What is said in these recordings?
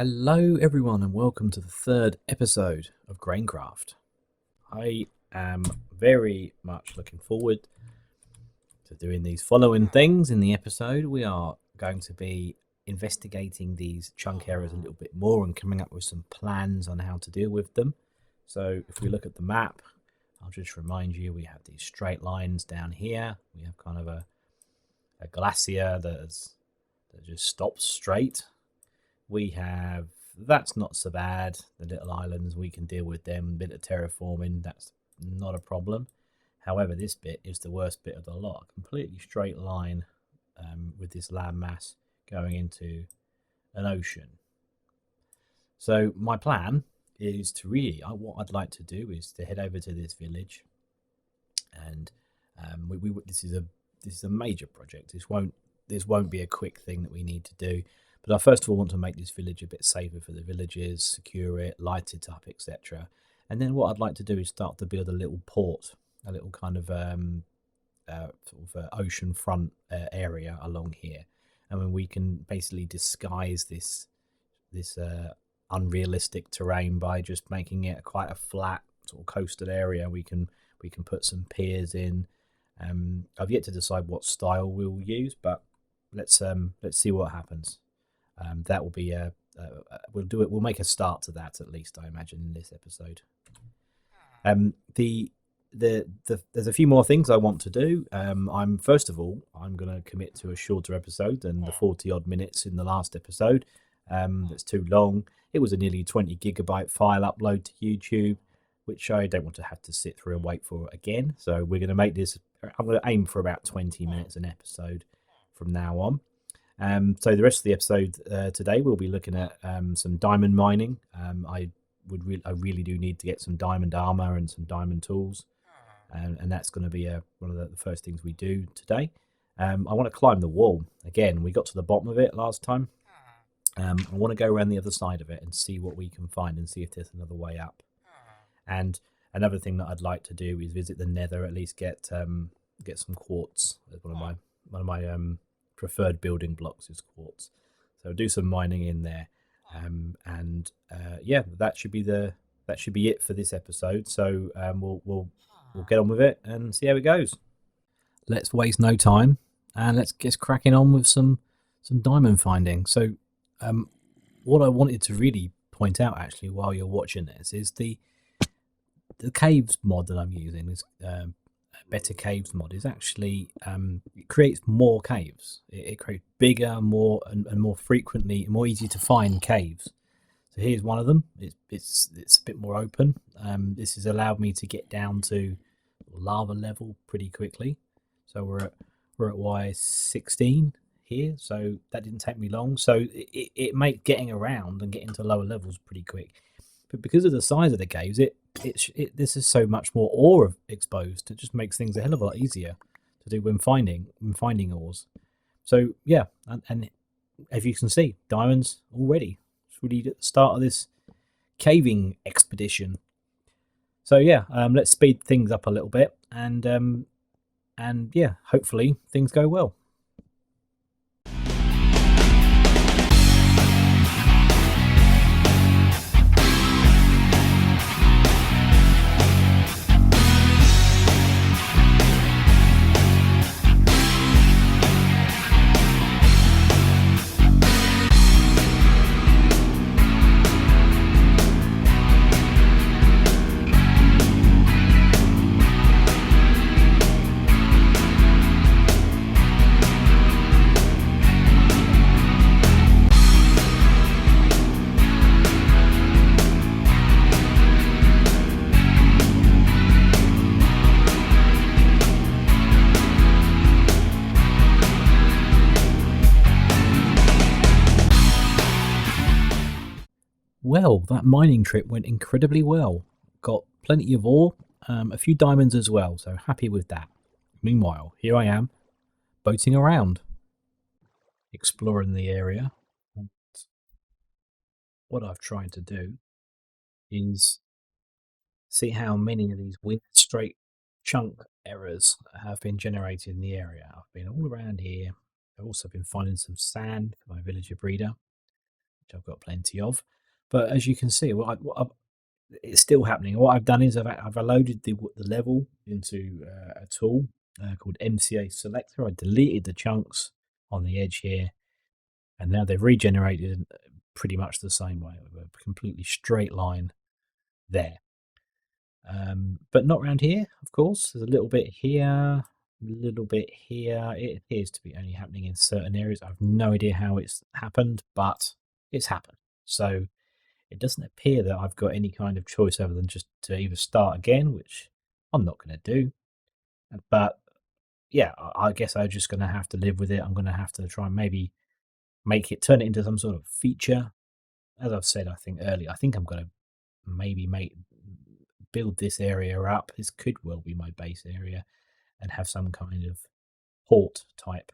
Hello, everyone, and welcome to the third episode of GrainCraft. I am very much looking forward to doing these following things in the episode. We are going to be investigating these chunk errors a little bit more and coming up with some plans on how to deal with them. So if we look at the map, I'll just remind you we have these straight lines down here. We have kind of a glacier that just stops straight. We have, that's not so bad, the little islands, we can deal with them, a bit of terraforming, that's not a problem. However, this bit is the worst bit of the lot, a completely straight line with this land mass going into an ocean. So my plan is to really, what I'd like to do is to head over to this village, and this is a major project. This won't be a quick thing that we need to do. But I first of all want to make this village a bit safer for the villagers, secure it, light it up, etc. And then what I'd like to do is start to build a little port, a little kind of ocean front area along here. And when we can basically disguise this unrealistic terrain by just making it quite a flat sort of coastal area, we can put some piers in. I've yet to decide what style we'll use, but let's see what happens. That will be we'll do it. We'll make a start to that at least, I imagine, in this episode. There's a few more things I want to do. I'm going to commit to a shorter episode than the 40 odd minutes in the last episode. That's too long. It was a nearly 20 gigabyte file upload to YouTube, which I don't want to have to sit through and wait for again. So we're going to make this. I'm going to aim for about 20 minutes an episode from now on. So the rest of the episode today, we'll be looking at some diamond mining. I really do need to get some diamond armor and some diamond tools, and that's going to be one of the first things we do today. I want to climb the wall again. We got to the bottom of it last time. I want to go around the other side of it and see what we can find and see if there's another way up. And another thing that I'd like to do is visit the Nether, at least get some quartz. One of my preferred building blocks is quartz, so do some mining in there, yeah, that should be it for this episode. So we'll get on with it and see how it goes. Let's waste no time and let's get cracking on with some diamond finding. So what I wanted to really point out actually while you're watching this is the caves mod that I'm using is Better Caves mod is actually it creates more caves. It creates bigger, more and more frequently, more easy to find caves. So here's one of them. It's a bit more open. This has allowed me to get down to lava level pretty quickly. So we're at Y16 here. So that didn't take me long. So it made getting around and getting to lower levels pretty quick. But because of the size of the caves, this is so much more ore exposed. It just makes things a hell of a lot easier to do when finding ores. So yeah, and as you can see, diamonds already. It's really at the start of this caving expedition. So yeah, let's speed things up a little bit, and yeah, hopefully things go well. Well, that mining trip went incredibly well. Got plenty of ore, a few diamonds as well, so happy with that. Meanwhile, here I am, boating around, exploring the area. And what I've tried to do is see how many of these weird straight chunk errors have been generated in the area. I've been all around here. I've also been finding some sand for my villager breeder, which I've got plenty of. But as you can see, it's still happening. What I've done is I've loaded the level into a tool called MCA Selector. I deleted the chunks on the edge here, and now they've regenerated pretty much the same way, with a completely straight line there. But not around here, of course. There's a little bit here, a little bit here. It appears to be only happening in certain areas. I have no idea how it's happened, but it's happened. So it doesn't appear that I've got any kind of choice other than just to either start again, which I'm not going to do. But yeah, I guess I'm just going to have to live with it. I'm going to have to try and maybe turn it into some sort of feature. As I've said, I think earlier, I think I'm going to maybe build this area up. This could well be my base area, and have some kind of port type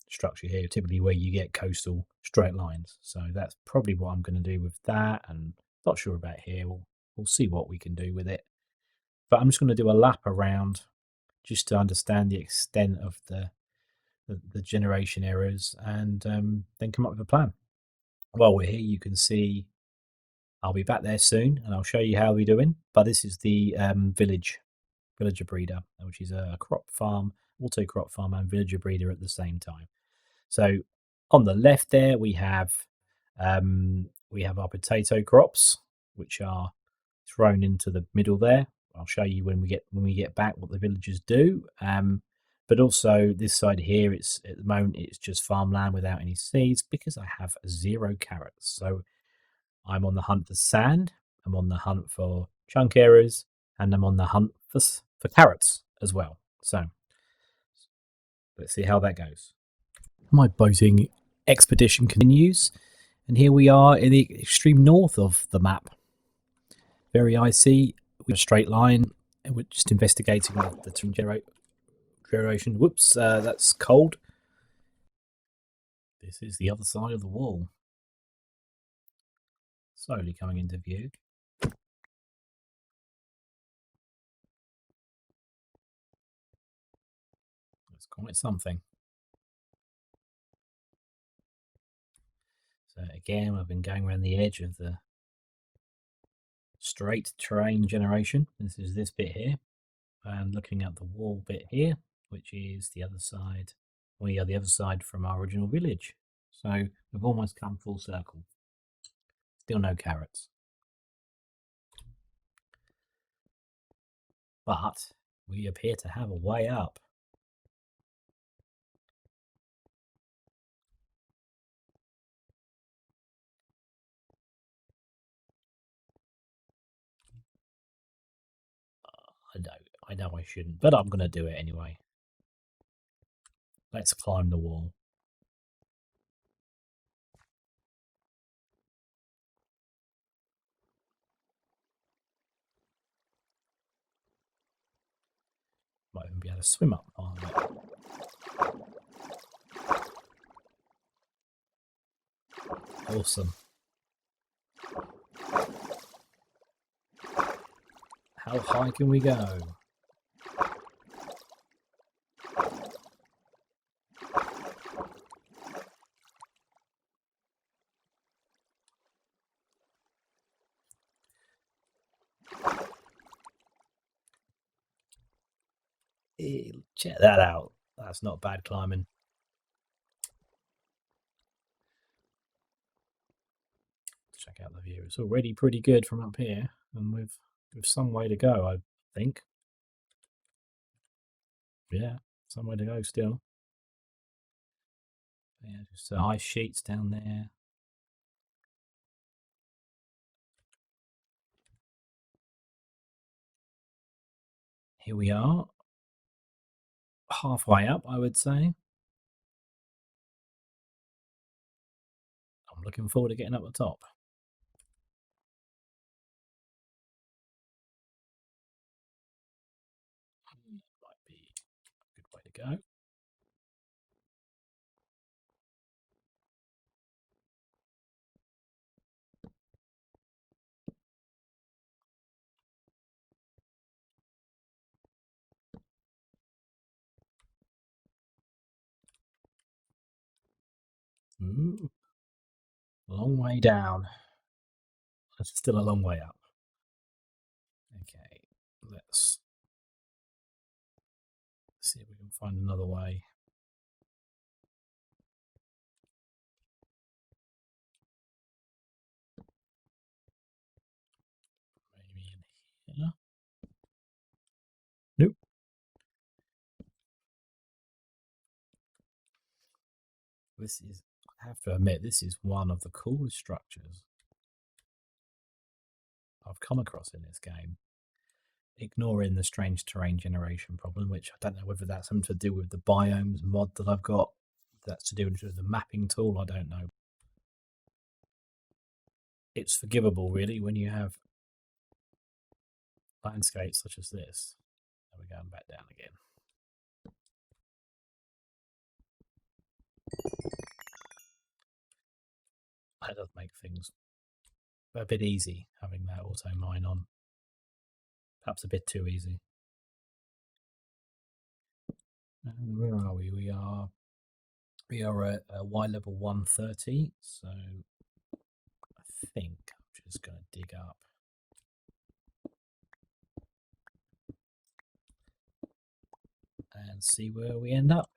structure here, typically where you get coastal straight lines. So that's probably what I'm going to do with that, and not sure about here. We'll see what we can do with it. But I'm just going to do a lap around just to understand the extent of the generation errors, and then come up with a plan. While we're here, you can see I'll be back there soon, and I'll show you how we're doing. But this is the villager breeder, which is a crop farm, auto crop farm, and villager breeder at the same time. So on the left there we have our potato crops, which are thrown into the middle there. I'll show you when we get back what the villagers do. But also this side here, it's at the moment it's just farmland without any seeds because I have 0 carrots. So I'm on the hunt for sand. I'm on the hunt for chunk errors, and I'm on the hunt for carrots as well. So let's see how that goes. My boating expedition continues, and here we are in the extreme north of the map. Very icy, with a straight line, and we're just investigating the terrain generation. Whoops, that's cold. This is the other side of the wall. Slowly coming into view. It's quite something. So again, I've been going around the edge of the straight terrain generation. This is this bit here, and looking at the wall bit here, which is the other side. We are the other side from our original village. So we've almost come full circle. Still no carrots. But we appear to have a way up. I know I shouldn't, but I'm going to do it anyway. Let's climb the wall. Might even be able to swim up part of it. Awesome. How high can we go? Check that out. That's not bad climbing. Check out the view. It's already pretty good from up here, and we've some way to go, I think. Yeah, some way to go still. Yeah, just ice sheets down there. Here we are, halfway up, I would say. I'm looking forward to getting up the top. Might be a good way to go. Ooh. Long way down. It's still a long way up. Okay, let's see if we can find another way. Maybe in here. Nope. This is, I have to admit, this is one of the coolest structures I've come across in this game. Ignoring the strange terrain generation problem, which I don't know whether that's something to do with the biomes mod that I've got. That's to do with the mapping tool, I don't know. It's forgivable, really, when you have landscapes such as this. There we're going back down again. That does make things a bit easy, having that auto mine on. Perhaps a bit too easy. And where are we? We are at Y level 130, so I think I'm just going to dig up. And see where we end up.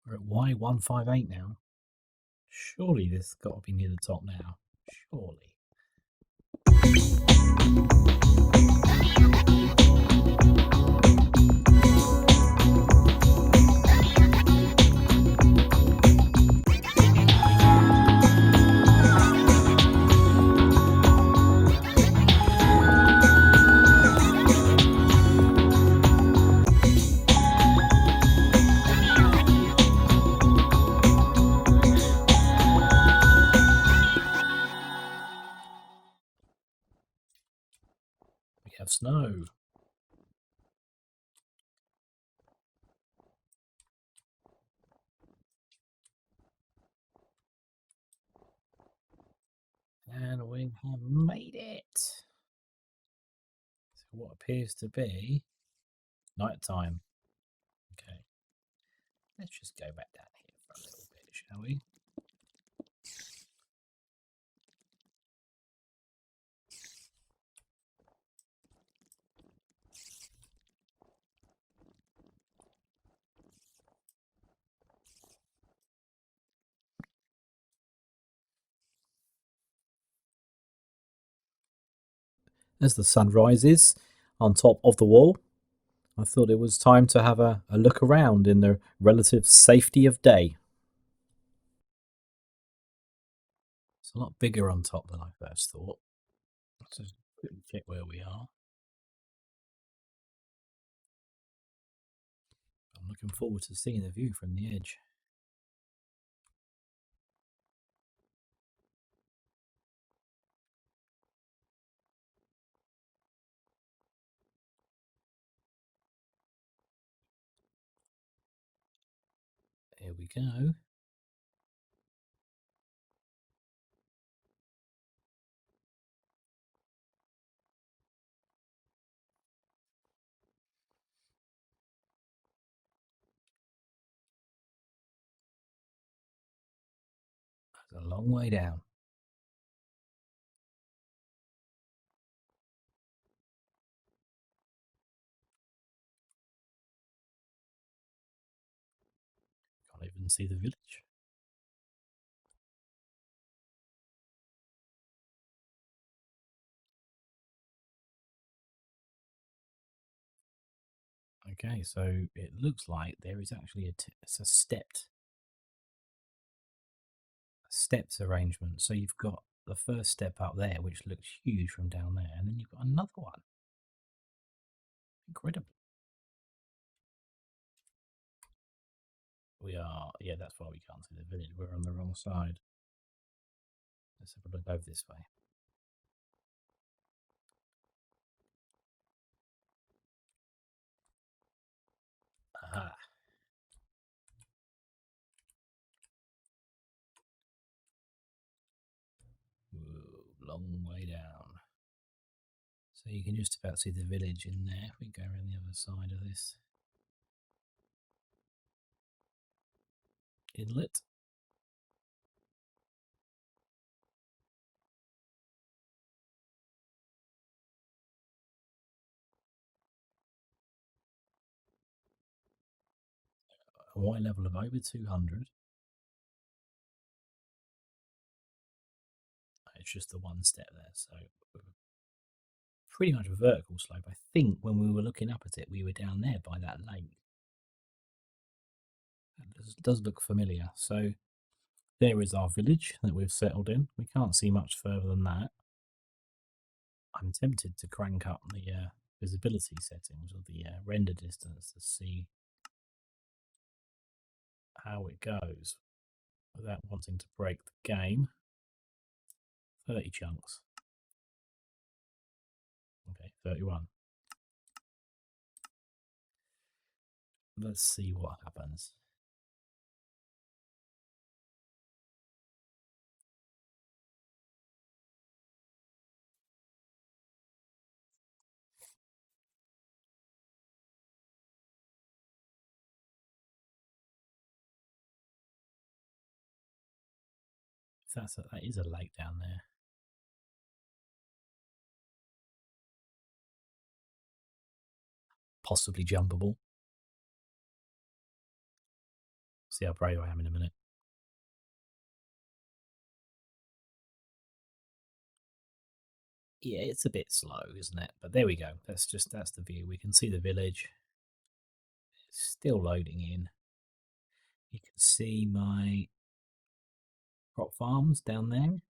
We're at Y158 now. Surely this has got to be near the top now. Surely. We have snow. And we have made it. So what appears to be night time. Okay. Let's just go back down here for a little bit, shall we? As the sun rises on top of the wall, I thought it was time to have a look around in the relative safety of day. It's a lot bigger on top than I first thought. Let's just quickly check where we are. I'm looking forward to seeing the view from the edge. Here we go. That's a long way down. Can't even see the village. Okay, so it looks like there is actually it's a stepped arrangement. So you've got the first step up there, which looks huge from down there, and then you've got another one. Incredible. We are, yeah, that's why we can't see the village. We're on the wrong side. Let's have a look over this way. Aha. Whoa, long way down. So you can just about see the village in there if we go around the other side of this inlet. A Y level of over 200. It's just the one step there, so pretty much a vertical slope. I think when we were looking up at it, we were down there by that lake. It does look familiar. So there is our village that we've settled in. We can't see much further than that. I'm tempted to crank up the visibility settings or the render distance to see how it goes without wanting to break the game. 30 chunks. Okay, 31. Let's see what happens. That is a lake down there. Possibly jumpable. See how brave I am in a minute. Yeah, it's a bit slow, isn't it? But there we go. That's the view. We can see the village. It's still loading in. You can see my crop farms down there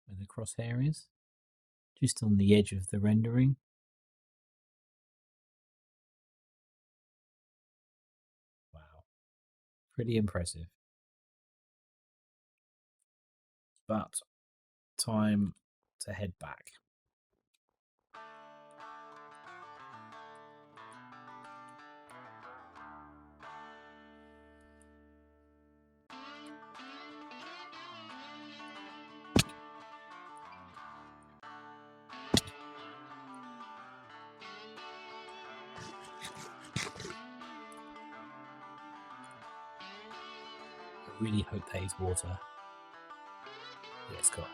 where the crosshair is. Just on the edge of the rendering. Wow. Pretty impressive. But time to head back. I really hope that is water. Yeah, it's got.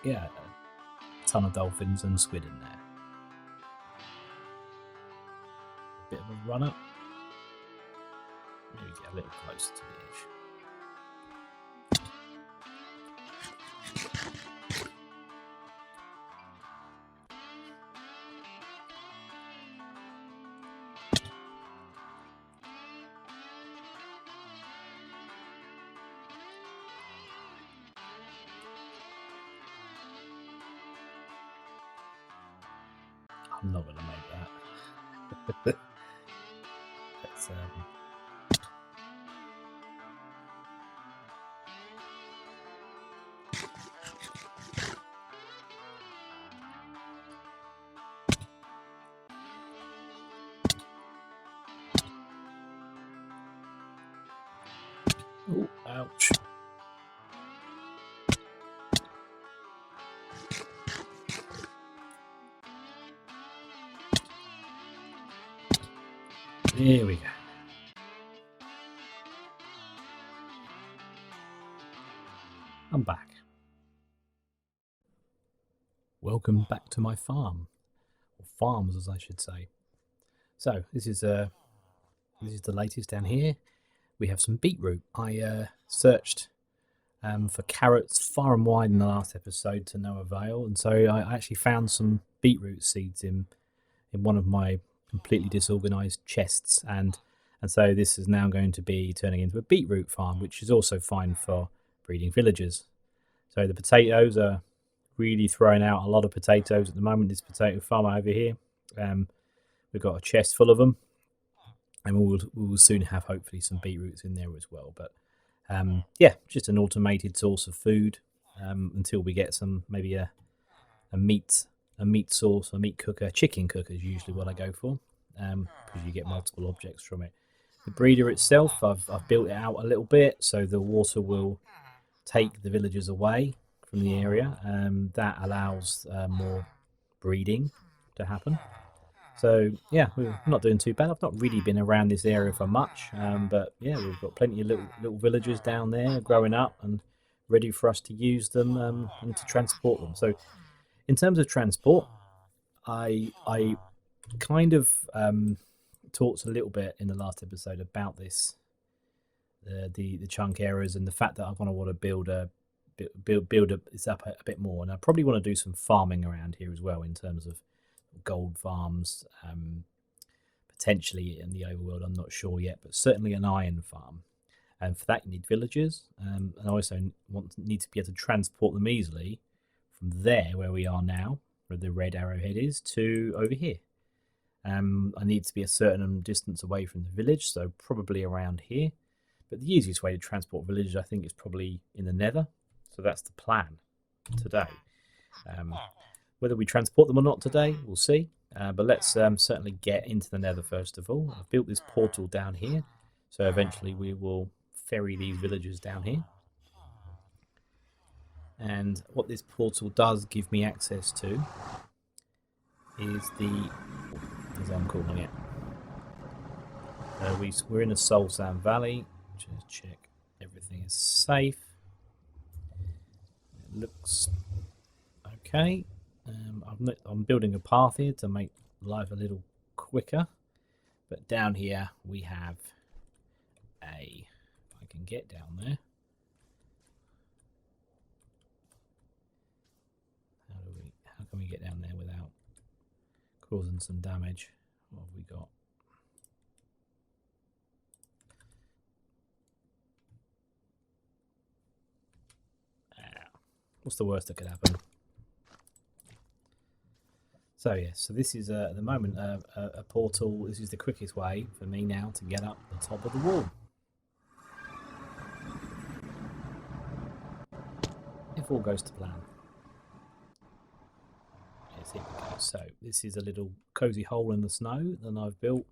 Yeah, a ton of dolphins and squid in there. A bit of a run up. Maybe get a little closer to the edge. I'm not going to make that. Let's, oh, ouch. Here we go. I'm back. Welcome back to my farm, or farms as I should say. So this is the latest down here. We have some beetroot. I searched for carrots far and wide in the last episode to no avail, and so I actually found some beetroot seeds in one of my completely disorganized chests, and so this is now going to be turning into a beetroot farm, which is also fine for breeding villagers. So the potatoes are really throwing out a lot of potatoes at the moment. This potato farm over here, we've got a chest full of them, and we will soon have hopefully some beetroots in there as well. But yeah, just an automated source of food until we get some maybe a meat meat source, a meat cooker. Chicken cooker is usually what I go for, because you get multiple objects from it. The breeder itself, I've built it out a little bit so the water will take the villagers away from the area. That allows more breeding to happen. So yeah, we're not doing too bad. I've not really been around this area for much, but yeah, we've got plenty of little villagers down there growing up and ready for us to use them and to transport them. So in terms of transport, I kind of talked a little bit in the last episode about this, the chunk errors and the fact that I want to build this up a bit more, and I probably want to do some farming around here as well in terms of gold farms, potentially in the overworld. I'm not sure yet, but certainly an iron farm. And for that you need villagers, and I also need to be able to transport them easily from there where we are now, where the red arrowhead is, to over here. I need to be a certain distance away from the village, so probably around here. But the easiest way to transport villagers, I think, is probably in the Nether. So that's the plan today. Whether we transport them or not today, we'll see. But let's certainly get into the Nether first of all. I've built this portal down here, so eventually we will ferry these villagers down here. And what this portal does give me access to is the, as I'm calling it, we're in a Soul Sand Valley. Just check everything is safe. It looks okay. I'm building a path here to make life a little quicker, but down here we have if I can get down there. How can we get down there without causing some damage? What have we got? What's the worst that could happen? So yeah, so this is at the moment a portal. This is the quickest way for me now to get up the top of the wall. If all goes to plan. Yes, here we go. So this is a little cozy hole in the snow that I've built.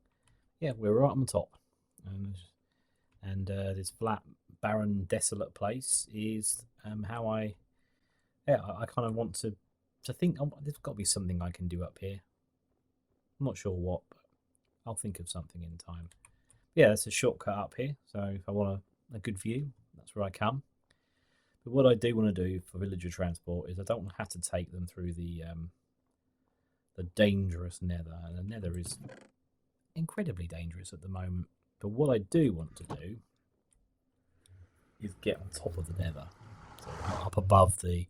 Yeah, we're right on the top, and this flat, barren, desolate place is how I kind of want to think, oh, there's got to be something I can do up here. I'm not sure what, but I'll think of something in time. Yeah, there's a shortcut up here, so if I want a good view, that's where I come. But what I do want to do for villager transport is I don't have to take them through the dangerous Nether, and the Nether is incredibly dangerous at the moment. But what I do want to do is get on top of the Nether, so up above the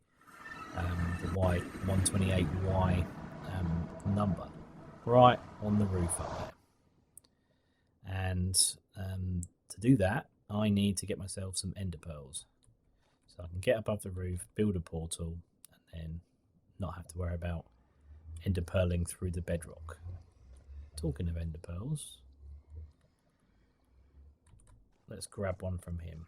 Y128Y number, right on the roof up there. And to do that, I need to get myself some ender pearls, so I can get above the roof, build a portal, and then not have to worry about ender pearling through the bedrock. Talking of ender pearls, let's grab one from him.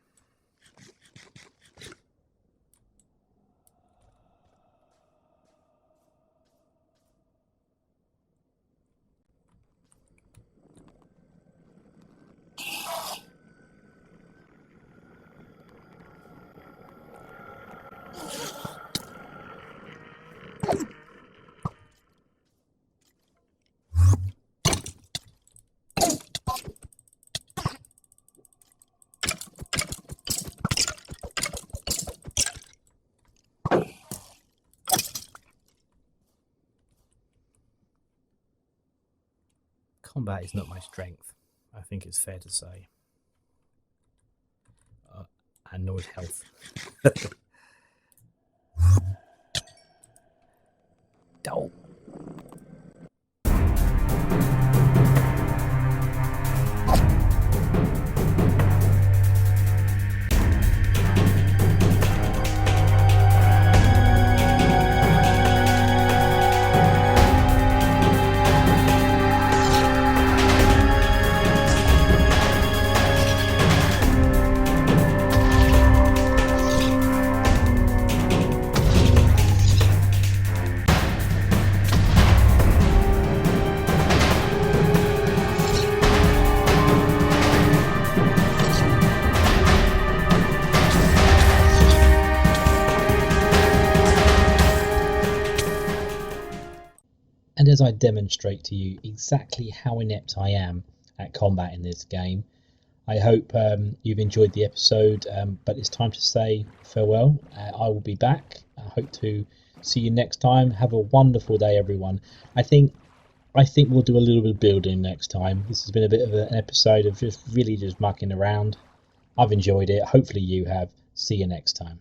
Combat is not my strength, I think it's fair to say. And nor is health. Dope. as I demonstrate to you exactly how inept I am at combat in this game. I hope you've enjoyed the episode, but it's time to say farewell. I will be back. I hope to see you next time. Have a wonderful day, everyone. I think we'll do a little bit of building next time. This has been a bit of an episode of just mucking around. I've enjoyed it. Hopefully you have. See you next time.